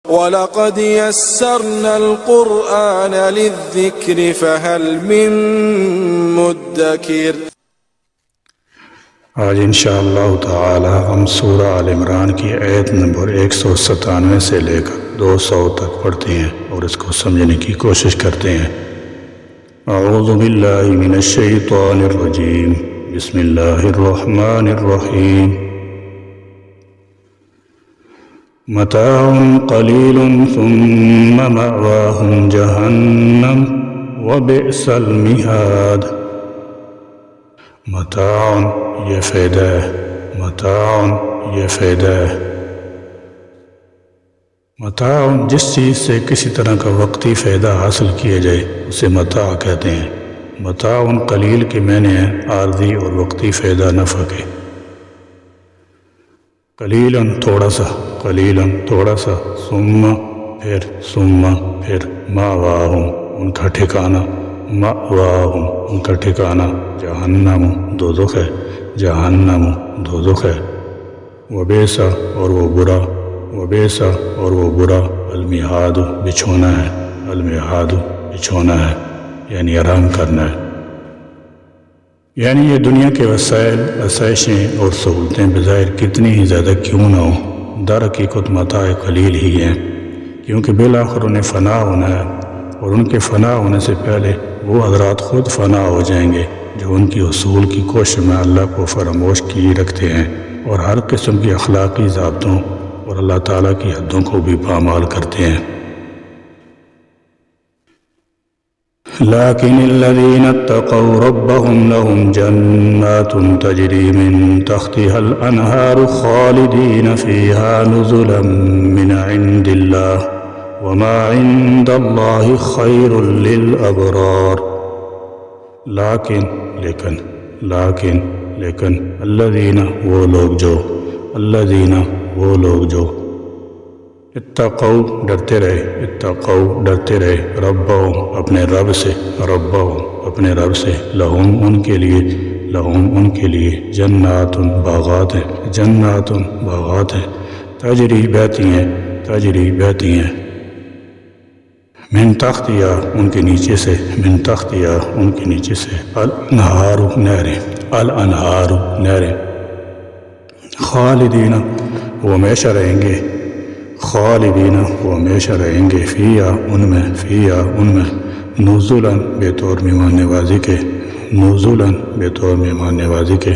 وَلَقَدْ يَسَّرْنَا الْقُرْآنَ لِلذِّكْرِ فَهَلْ مِن مُّدَّكِرٍ۔ آج انشاءاللہ تعالی ہم سورہ آل عمران کی آیت نمبر 197 سے لے کر 200 تک پڑھتے ہیں اور اس کو سمجھنے کی کوشش کرتے ہیں۔ اعوذ باللہ من الشیطان الرجیم، بسم اللہ الرحمن الرحیم۔ متاع قلیل ثم مأواہم جہنم وبئس المہاد۔ متاع یہ فائدہ ہے، متاع یہ فائدہ ہے۔ متاع جس چیز سے کسی طرح کا وقتی فائدہ حاصل کیا جائے اسے متاع کہتے ہیں۔ متاع قلیل کے معنی ہیں عارضی اور وقتی فائدہ نفع کے۔ قلیلاً تھوڑا سا، قلیلاً تھوڑا سا، ثم پھر مأواہم ان کا ٹھکانہ، مأواہم ان کا ٹھکانہ جہنم دوزخ ہے، جہنم دوزخ ہے۔ وبئس اور وہ برا، وبئس اور وہ برا، المہاد بچھونا ہے، المہاد بچھونا ہے یعنی آرام کرنا ہے۔ یعنی یہ دنیا کے وسائل، آسائشیں اور سہولتیں بظاہر کتنی ہی زیادہ کیوں نہ ہوں، در حقیقت متاع قلیل ہی ہیں، کیونکہ بالآخر انہیں فنا ہونا ہے، اور ان کے فنا ہونے سے پہلے وہ حضرات خود فنا ہو جائیں گے جو ان کی حصول کی کوشش میں اللہ کو فراموش کیے رکھتے ہیں اور ہر قسم کی اخلاقی ضابطوں اور اللہ تعالیٰ کی حدوں کو بھی پامال کرتے ہیں۔ لیکن الذین اتقوا ربهم لهم جنات تجری من تحتها الانہار خالدین فیہا نزلا من عند اللہ وما عند اللہ خیر للابرار۔ لیکن الذین وہ لوگ جو اتقوا ڈرتے رہے ربهم اپنے رب سے لہم ان کے لیے جنات باغات ہیں تجری بہتی ہیں من تحتیا ان کے نیچے سے الانہار نہریں خالدین وہ ہمیشہ رہیں گے فیہا ان میں نزلاً بے طور مہمان نوازی کے۔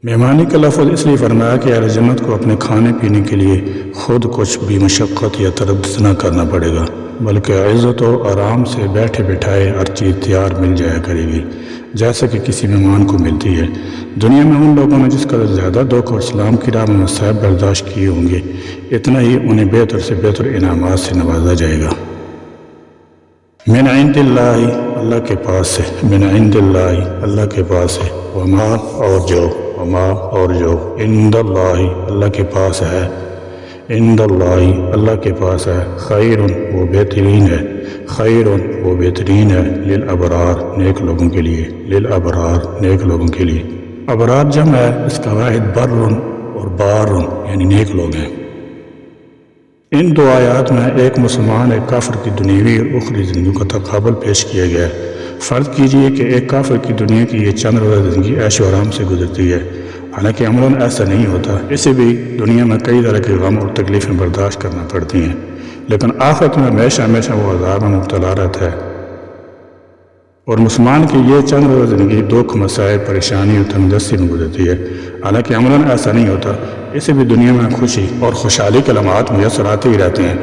مہمانی کا لفظ اس لیے فرمایا کہ اہل جنت کو اپنے کھانے پینے کے لیے خود کچھ بھی مشقت یا تردد نہ کرنا پڑے گا، بلکہ عزت و آرام سے بیٹھے بٹھائے ہر چیز تیار مل جایا کرے گی، جیسا کہ کسی مہمان کو ملتی ہے۔ دنیا میں ان لوگوں نے جس قدر زیادہ دکھ اور اسلام کی راہ میں مصائب برداشت کیے ہوں گے، اتنا ہی انہیں بہتر سے بہتر انعامات سے نوازا جائے گا۔ من عند اللہ اللہ کے پاس سے، وما اور جو عند اللہ اللہ کے پاس ہے، خیر وہ بہترین ہے للابرار نیک لوگوں کے لیے۔ ابرار جمع ہے، اس کا واحد بر اور بار یعنی نیک لوگ ہیں۔ ان دو آیات میں ایک مسلمان ایک کافر کی دنیاوی اور اخروی زندگی کا تقابل پیش کیا گیا ہے۔ فرض کیجئے کہ ایک کافر کی دنیا کی یہ چند روزہ زندگی عیش و آرام سے گزرتی ہے، حالانکہ عملاً ایسا نہیں ہوتا، اسے بھی دنیا میں کئی طرح کے غم اور تکلیفیں برداشت کرنا پڑتی ہیں، لیکن آخرت میں ہمیشہ وہ عذاب میں مبتلا رہتا ہے۔ اور مسلمان کی یہ چند روزہ زندگی دکھ، مسائل، پریشانی اور تنگدستی میں گزرتی ہے، حالانکہ عملاً ایسا نہیں ہوتا، اسے بھی دنیا میں خوشی اور خوشحالی کے لمحات میسر آتے ہی رہتے ہیں،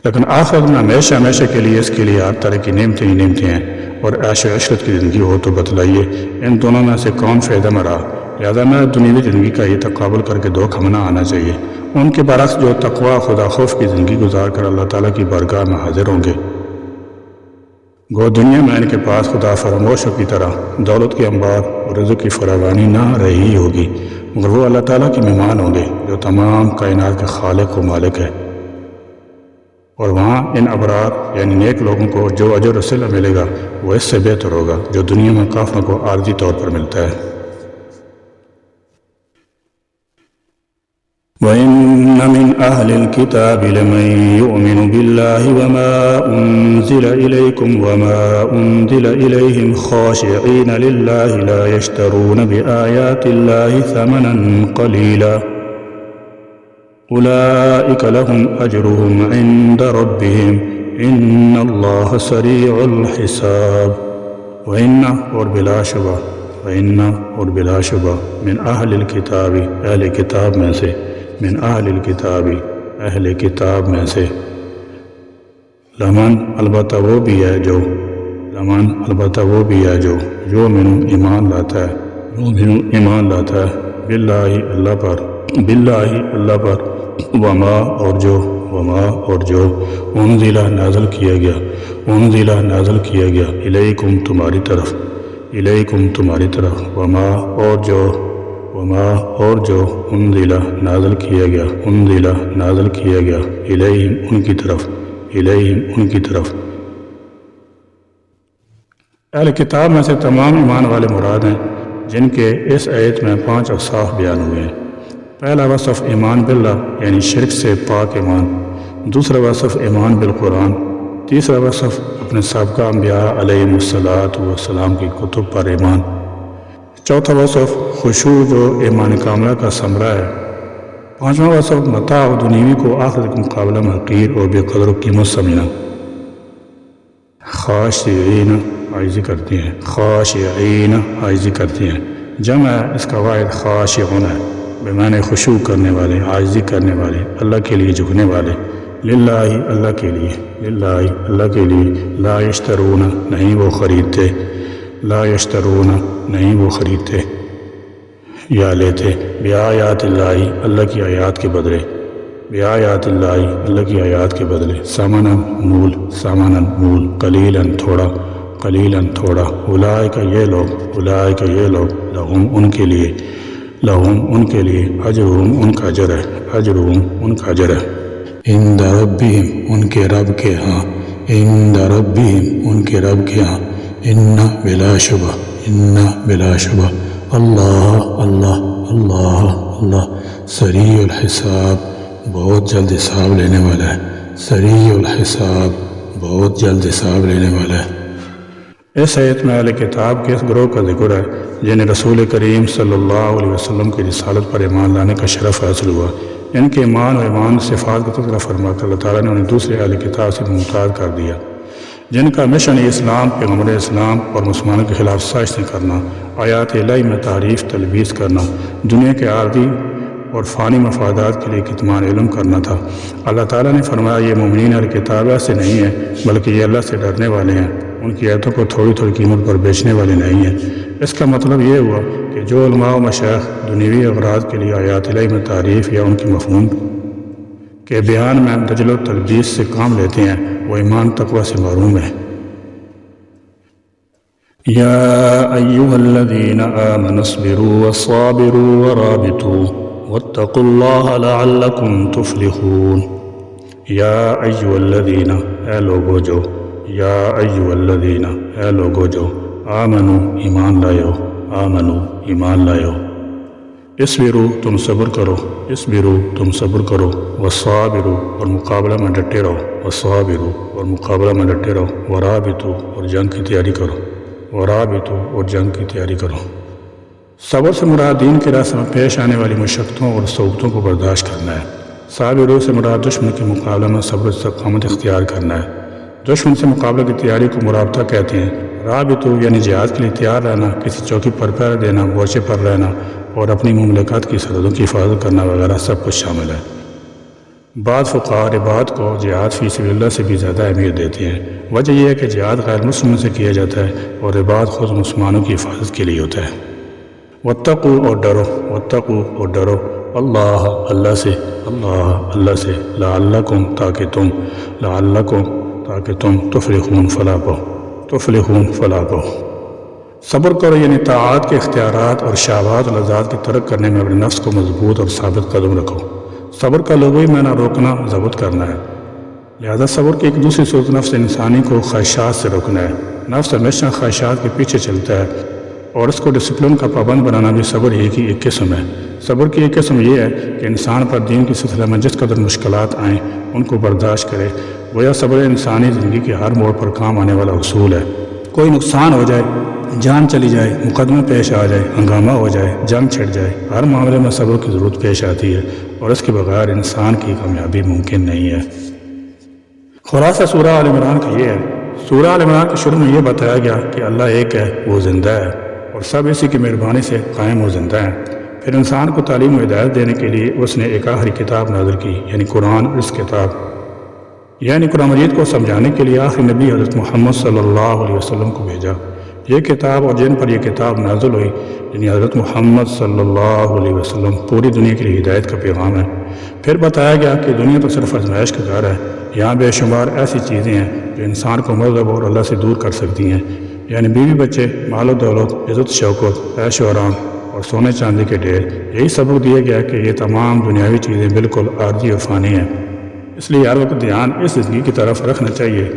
لیکن آخرت میں ہمیشہ کے لیے اس کے لیے ہر طرح کی نعمتیں ہیں، اور عیش و عشرت کی زندگی ہو تو بتلائیے ان دونوں میں سے کون فائدہ میں رہا۔ لہذا میں دنیاوی زندگی کا یہ تقابل کر کے دھوکہ نہ آنا چاہیے۔ ان کے برعکس جو تقوی خدا خوف کی زندگی گزار کر اللہ تعالیٰ کی بارگاہ میں حاضر ہوں گے، گو دنیا میں ان کے پاس خدا فراموشوں کی طرح دولت کے انبار اور رزق کی فراوانی نہ رہی ہوگی، مگر وہ اللہ تعالیٰ کے مہمان ہوں گے جو تمام کائنات کے خالق و مالک ہے۔ اور وہاں ان ابرار یعنی نیک لوگوں کو جو اجر و صلہ ملے گا وہ اس سے بہتر ہوگا جو دنیا میں کافروں کو عارضی طور پر ملتا ہے۔ وَإِنَّ مِنْ أَهْلِ الْكِتَابِ لَمَنْ يُؤْمِنُ بِاللَّهِ وَمَا أُنْزِلَ إِلَيْكُمْ وَمَا أُنْزِلَ إِلَيْهِمْ خَاشِعِينَ لِلَّهِ لَا يَشْتَرُونَ بِآيَاتِ اللَّهِ ثَمَنًا قَلِيلًا أُولَئِكَ لَهُمْ أَجْرُهُمْ عِنْدَ رَبِّهِمْ إِنَّ اللَّهَ سَرِيعُ الْحِسَابِ وَإِنَّ اور بلا شبہ وَإِنَّ اور بلا شبہ من اہل الکتاب اہل کتاب میں سے من اہل الکتاب اہل کتاب میں سے لمن البتہ وہ بھی ہے جو لمن البتہ وہ بھی ہے جو یؤمن ایمان لاتا ہے یؤمن ایمان لاتا ہے باللہ اللہ پر باللہ اللہ پر وما اور جو انزلہ نازل کیا گیا الیکم تمہاری طرف وما اور جو انزلہ نازل کیا گیا الیہم ان کی طرف اہل کتاب میں سے تمام ایمان والے مراد ہیں جن کے اس آیت میں 5 اوصاف بیان ہوئے ہیں۔ پہلا وصف ایمان باللہ یعنی شرک سے پاک ایمان، دوسرا وصف ایمان بالقرآن، تیسرا وصف اپنے سابقہ انبیاء علیہم السلام کی کتب پر ایمان، چوتھا وصف خشوع جو ایمان کاملہ کا ثمرہ ہے، پانچواں وصف متاع دنیوی کو آخرت کے مقابلہ میں حقیر اور بے قدر و قیمت سمجھنا۔ خاشعین عاجزی کرتی ہیں، جمع اس کا واحد خاشعون ہے، بمعنی خشوع کرنے والے، عاجزی کرنے والے، اللہ کے لیے جھکنے والے، للہ اللہ کے لیے لا یشترون نہیں وہ خریدتے یا لیتے بآیات اللہ اللہ کی آیات کے بدلے ساماناً مول قلیلاً تھوڑا اولئک یہ لوگ لہم ان کے لیے اجرہم ان کا اجر ہے عند ربہم ان کے رب کے ہاں ان بلا شبہ اللہ سریع الحساب بہت جلد حساب لینے والا ہے۔ اس آیت میں اہل کتاب کے اس گروہ کا ذکر ہے جنہیں رسول کریم صلی اللہ علیہ وسلم کی رسالت پر ایمان لانے کا شرف حاصل ہوا۔ ان کے ایمان و ایمان صفات کا تذکرہ فرما کر اللہ تعالیٰ نے انہیں دوسرے اہل کتاب سے ممتاز کر دیا جن کا مشن اسلام، پیغمبر اسلام اور مسلمانوں کے خلاف سازشیں کرنا، آیات الہی میں تعریف تلبیس کرنا، دنیا کے عارضی اور فانی مفادات کے لیے کتمان علم کرنا تھا۔ اللہ تعالیٰ نے فرمایا یہ مومنین اہل کتاب ایسے نہیں ہیں بلکہ یہ اللہ سے ڈرنے والے ہیں، ان کی آیتوں کو تھوڑی قیمت پر بیچنے والے نہیں ہیں۔ اس کا مطلب یہ ہوا کہ جو علماء و مشائخ دنیوی اغراض کے لیے آیات الہی میں تعریف یا ان کے مفہوم کے بیان میں دجل و تلبیس سے کام لیتے ہیں وہ ایمان تقوی سے محروم ہے۔ یا ایہا الذین آمنوا اصبروا وصابروا ورابطوا واتقوا اللہ لعلکم تفلحون۔ یا ایہا الذین اے لوگو جو آمنو ایمان لائو اصبروا تم صبر کرو وصابروا اور مقابلہ میں ڈٹے رہو ورابطوا اور جنگ کی تیاری کرو صبر سے مراد دین کے راستے میں پیش آنے والی مشقتوں اور صعوبتوں کو برداشت کرنا ہے۔ صابروا سے مراد دشمن کے مقابلہ میں صبر و استقامت اختیار کرنا ہے۔ دشمن سے مقابلہ کی تیاری کو مرابطہ کہتے ہیں۔ رابطو یعنی جہاد کے لیے تیار رہنا، کسی چوکی پر پہرہ دینا، مورچے پر رہنا اور اپنی مملکت کی سرحدوں کی حفاظت کرنا وغیرہ سب کچھ شامل ہے۔ بعض فقہا رباط کو جہاد فی سبیل اللہ سے بھی زیادہ اہمیت دیتے ہیں۔ وجہ یہ ہے کہ جہاد غیر مسلموں سے کیا جاتا ہے اور رباط خود مسلمانوں کی حفاظت کے لیے ہوتا ہے۔ واتقوا اور ڈرو اللہ سے لعلکم تاکہ تم تفلحون فلاح پاؤ۔ صبر کرو یعنی طاعات کے اختیارات اور شہوات و لذات کی ترک کرنے میں اپنے نفس کو مضبوط اور ثابت قدم رکھو۔ صبر کا لغوی معنی روکنا، ضبط کرنا ہے۔ لہذا صبر کی ایک دوسری صورت نفس انسانی کو خواہشات سے روکنا ہے۔ نفس ہمیشہ خواہشات کے پیچھے چلتا ہے اور اس کو ڈسپلن کا پابند بنانا بھی صبر ہی کی ایک قسم ہے۔ صبر کی ایک قسم یہ ہے کہ انسان پر دین کی سلسلہ میں جس قدر مشکلات آئیں ان کو برداشت کرے۔ گویا صبر انسانی زندگی کے ہر موڑ پر کام آنے والا اصول ہے۔ کوئی نقصان ہو جائے، جان چلی جائے، مقدمہ پیش آ جائے، ہنگامہ ہو جائے، جنگ چھڑ جائے، ہر معاملے میں صبر کی ضرورت پیش آتی ہے اور اس کے بغیر انسان کی کامیابی ممکن نہیں ہے۔ خلاصہ سورہ آل عمران کا یہ ہے۔ سورہ آل عمران کے شروع میں یہ بتایا گیا کہ اللہ ایک ہے، وہ زندہ ہے اور سب اسی کی مہربانی سے قائم و زندہ ہیں۔ پھر انسان کو تعلیم و ہدایت دینے کے لیے اس نے ایک آخری کتاب نازل کی، یعنی قرآن۔ اس کتاب یعنی قرآن مجید کو سمجھانے کے لیے آخری نبی حضرت محمد صلی اللہ علیہ وسلم کو بھیجا۔ یہ کتاب اور جن پر یہ کتاب نازل ہوئی، یعنی حضرت محمد صلی اللہ علیہ وسلم، پوری دنیا کے لیے ہدایت کا پیغام ہے۔ پھر بتایا گیا کہ دنیا تو صرف آزمائش کا گھر ہے، یہاں بے شمار ایسی چیزیں ہیں جو انسان کو مذہب اور اللہ سے دور کر سکتی ہیں، یعنی بیوی بچے، مال و دولت، عزت شوکت، عیش و آرام اور سونے چاندی کے ڈھیر۔ یہی سبق دیا گیا کہ یہ تمام دنیاوی چیزیں بالکل عارضی اور فانی ہیں، اس لیے ہر وقت دھیان اس زندگی کی طرف رکھنا چاہیے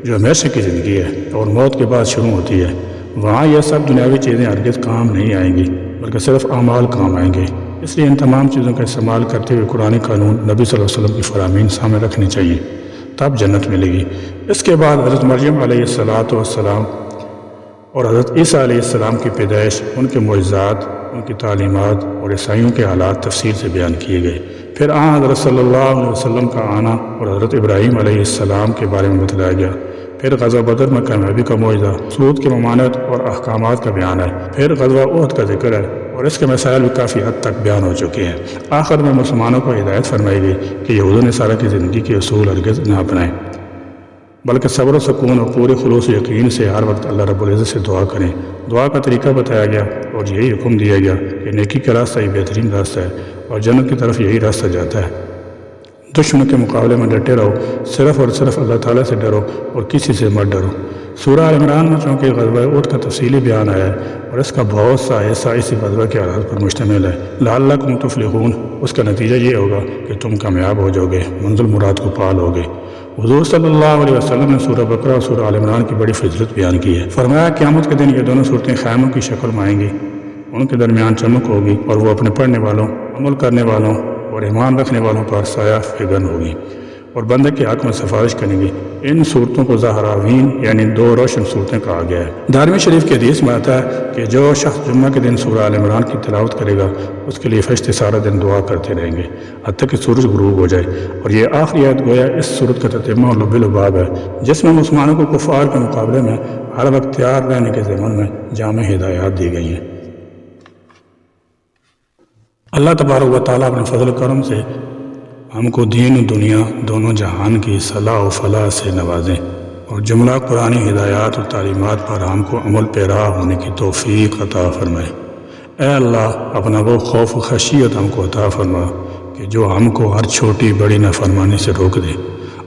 جو ہمیشہ کی زندگی ہے اور موت کے بعد شروع ہوتی ہے۔ وہاں یہ سب دنیاوی چیزیں ہرگز کام نہیں آئیں گی بلکہ صرف اعمال کام آئیں گے۔ اس لیے ان تمام چیزوں کا استعمال کرتے ہوئے قرآن قانون نبی صلی اللہ علیہ وسلم کی فرامین سامنے رکھنی چاہیے، تب جنت ملے گی۔ اس کے بعد حضرت مریم علیہ السلام اور حضرت عیسیٰ علیہ السلام کی پیدائش، ان کے معجزات، ان کی تعلیمات اور عیسائیوں کے حالات تفصیل سے بیان کیے گئے۔ پھر حضرت صلی اللہ علیہ وسلم کا آنا اور حضرت ابراہیم علیہ السلام کے بارے میں بتلایا گیا۔ پھر غزوہ بدر میں کامیابی کا معجزہ، سود کے ممانعت اور احکامات کا بیان ہے۔ پھر غزوہ احد کا ذکر ہے اور اس کے مسائل بھی کافی حد تک بیان ہو چکے ہیں۔ آخر میں مسلمانوں کو ہدایت فرمائی گئی کہ یہود و نصارہ کی زندگی کے اصول ہرگز نہ اپنائیں، بلکہ صبر و سکون اور پورے خلوص و یقین سے ہر وقت اللہ رب العزت سے دعا کریں۔ دعا کا طریقہ بتایا گیا اور یہی حکم دیا گیا کہ نیکی کا راستہ ہی بہترین راستہ ہے اور جنت کی طرف یہی راستہ جاتا ہے۔ دشمنوں کے مقابلے میں ڈٹے رہو، صرف اور صرف اللہ تعالیٰ سے ڈرو اور کسی سے مت ڈرو۔ سورہ آل عمران میں چونکہ غزوہ احد کا تفصیلی بیان آیا ہے اور اس کا بہت سا حصہ اسی غزوہ کے حالات پر مشتمل ہے۔ لعلکم تفلحون، اس کا نتیجہ یہ ہوگا کہ تم کامیاب ہو جاؤ گے، منزل مراد کو پال ہوگے۔ حضور صلی اللہ علیہ وسلم نے سورہ بقرہ اور سورہ آل عمران کی بڑی فضیلت بیان کی ہے۔ فرمایا قیامت کے دن یہ دونوں صورتیں خیموں کی شکل میں آئیں گی، ان کے درمیان چمک ہوگی اور وہ اپنے پڑھنے والوں، عمل کرنے والوں اور ایمان رکھنے والوں پر سایہ فگن ہوگی اور بندے کے حق میں سفارش کریں گی۔ ان صورتوں کو زہراوین یعنی دو روشن صورتیں کہا گیا ہے۔ دارمی شریف کے حدیث میں آتا ہے کہ جو شخص جمعہ کے دن سورہ آل عمران کی تلاوت کرے گا اس کے لیے فرشتے سارا دن دعا کرتے رہیں گے حتیٰ کہ سورج غروب ہو جائے۔ اور یہ آخری آیت گویا اس صورت کا تتمہ اور لب لباب ہے، جس میں مسلمانوں کو کفار کے مقابلے میں ہر وقت تیار رہنے کے ضمن میں جامع ہدایات دی گئی ہیں۔ اللہ تبارک و تعالیٰ اپنے فضل و کرم سے ہم کو دین و دنیا دونوں جہان کی صلاح و فلاح سے نوازیں اور جملہ قرآنی ہدایات اور تعلیمات پر ہم کو عمل پیرا ہونے کی توفیق عطا فرمائے۔ اے اللہ، اپنا وہ خوف و خشیت ہم کو عطا فرما کہ جو ہم کو ہر چھوٹی بڑی نافرمانی سے روک دے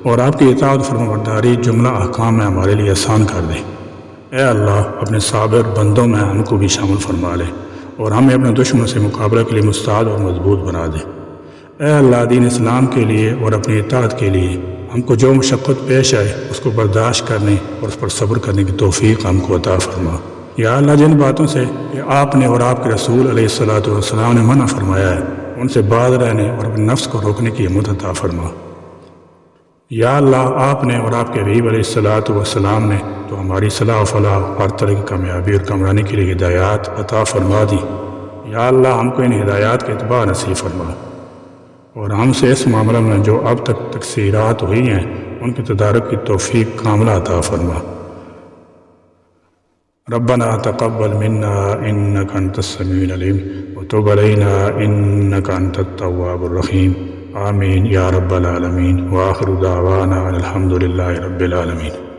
اور آپ کی اطاعت و فرمانبرداری جملہ احکام میں ہمارے لیے آسان کر دے۔ اے اللہ، اپنے صابر بندوں میں ہم کو بھی شامل فرما لے اور ہمیں اپنے دشمنوں سے مقابلہ کے لیے مستعد اور مضبوط بنا دے۔ اے اللہ، دین اسلام کے لیے اور اپنی اطاعت کے لیے ہم کو جو مشقت پیش آئے اس کو برداشت کرنے اور اس پر صبر کرنے کی توفیق ہم کو عطا فرما۔ یا اللہ، جن باتوں سے کہ آپ نے اور آپ کے رسول علیہ السلام نے منع فرمایا ہے ان سے باز رہنے اور اپنے نفس کو روکنے کی ہمت عطا فرما۔ یا اللہ، آپ نے اور آپ کے حبیب علیہ السلام نے تو ہماری صلاح و فلاح، ہر طرح کی کامیابی اور کامرانی کے لیے ہدایات عطا فرما دی۔ یا اللہ، ہم کو ان ہدایات کے اتباع نصیب فرما اور ہم سے اس معاملے میں جو اب تک تقصیرات ہوئی ہیں ان کے تدارک کی توفیق کاملہ عطا فرما۔ ربنا تقبل منا انك انت السميع العليم وتب علينا انك انت التواب الرحيم آمين يا رب العالمين وآخر دعوانا الحمد لله رب العالمين۔